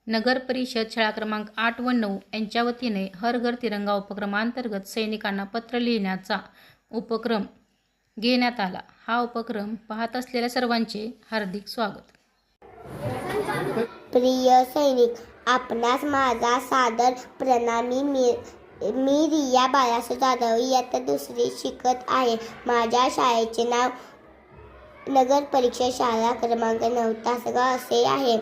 नगर परिषद शाळा क्रमांक 8 व 9 यांच्या वतीने हर घर तिरंगा उपक्रमांतर्गत सैनिकांना पत्र लिहिण्याचा उपक्रम घेण्यात आला. हा उपक्रम पाहत असलेल्या सर्वांचे हार्दिक स्वागत. प्रिय सैनिक, आपणास माझा सादर प्रणामी. मी रिया बाळासाहेब जाधव इयत्ता 2री शिकत आहे. माझ्या शाळेचे नाव नगर परिषद शाळा क्रमांक 9 तासगाव असे आहे.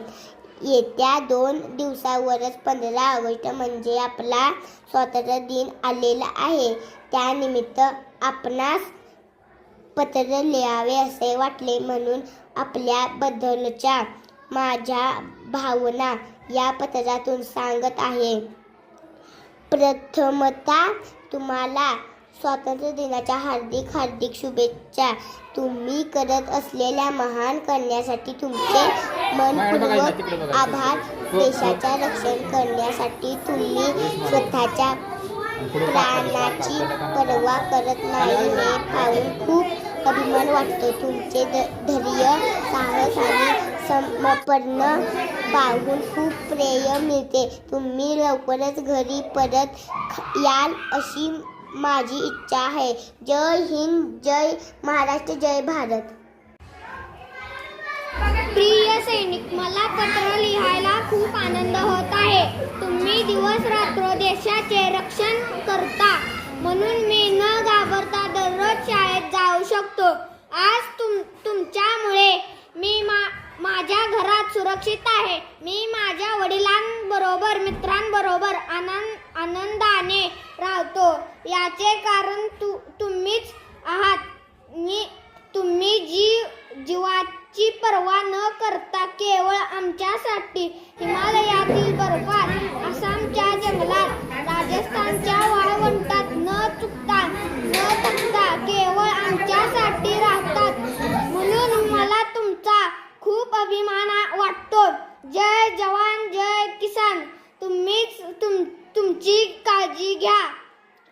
येत्या 2 दिवसावरच 15 ऑगस्ट म्हणजे आपला स्वातंत्र्य दिन आलेला आहे. त्यानिमित्त आपणास पत्र लिहावे असे वाटले, म्हणून आपल्याबद्दलच्या माझ्या भावना या पत्रातून सांगत आहे. प्रथमतः तुम्हाला स्वातंत्र्य दिनाच्या हार्दिक शुभेच्छा. तुम्ही करत असलेल्या महान कार्यासाठी तुमचे मनपूर्वक आभार. देशाचे रक्षण करण्यासाठी तुम्ही स्वतःच्या प्राणाची पर्वा करत नाही हे पाहून खूप अभिमान वाटतो. तुमचे धैर्य, साहस आणि समर्पण पाहून खूप प्रेरणा मिळते. तुम्ही लवकरच घरी परत याल अशी माझी इच्छा आहे. जय हिंद, जय महाराष्ट्र, जय भारत. प्रिय सैनिक, मला पत्र लिहायला खूप आनंद होत आहे. तुम्ही दिवस रात्र देशाचे रक्षण करता, म्हणून मी न घाबरता दररोज शाळेत जाऊ शकतो. आज तुमच्यामुळे मी माझ्या घरात सुरक्षित आहे. मी माझ्या वडिलांबरोबर, मित्रांबरोबर आनंदाने राहतो. याचे कारण तुम्हीच आहात. तुम्ही जीवाची पर्वा न करता केवळ आमच्यासाठी हिमालयातील बर्फात, आसामच्या जंगलात, राजस्थानच्या वाळवंटात न थकता केवळ आमच्यासाठी राहतात. म्हणून मला तुमचा खूप अभिमान वाटतो. जय जवान, जय किसान. तुमची काळजी घ्या.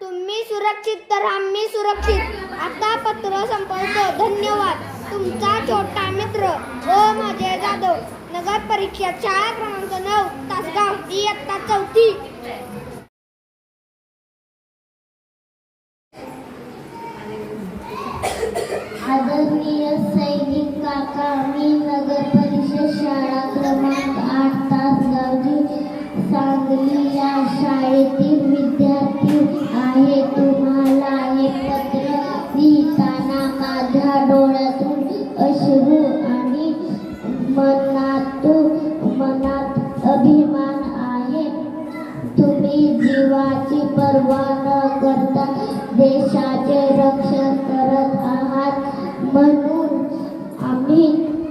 तुम्ही सुरक्षित तर आम्ही सुरक्षित. आता पत्र संपवतो. धन्यवाद. तुमचा छोटा मित्र अजय जाधव, नगर परिषद शाळा क्रमांक 9 तासगाव इयत्ता 4थी. आदरणीय सैनिक काका, मी नगर परिषद शाळा क्रमांक 8 तासगावची सांगली या शाळेतील विद्यार्थी आहे. तुम्हाला हे पत्र लिहिताना माझ्या डोळ्यातून अश्रू आणि मनात अभिमान आहे. तुम्ही जीवाची पर्वा न करता देशाचे रक्षण करत आहात, म्हणून आम्ही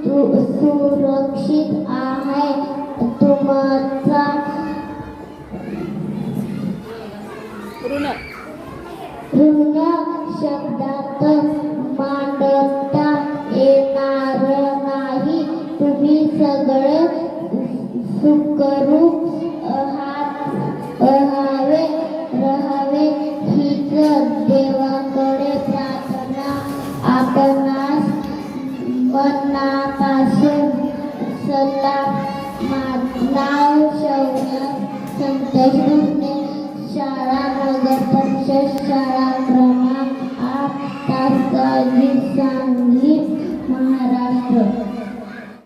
सुरक्षित आहे. तुमचा ऋण शब्दात मांडता येणार नाही. तुम्ही सगळे सुखरूप राहावे हीच देवाकडे प्रार्थना. आपणास मनापासून सलाम. नाव शौर्य संतोष भोसले, शाळा नगर परिषद शाळा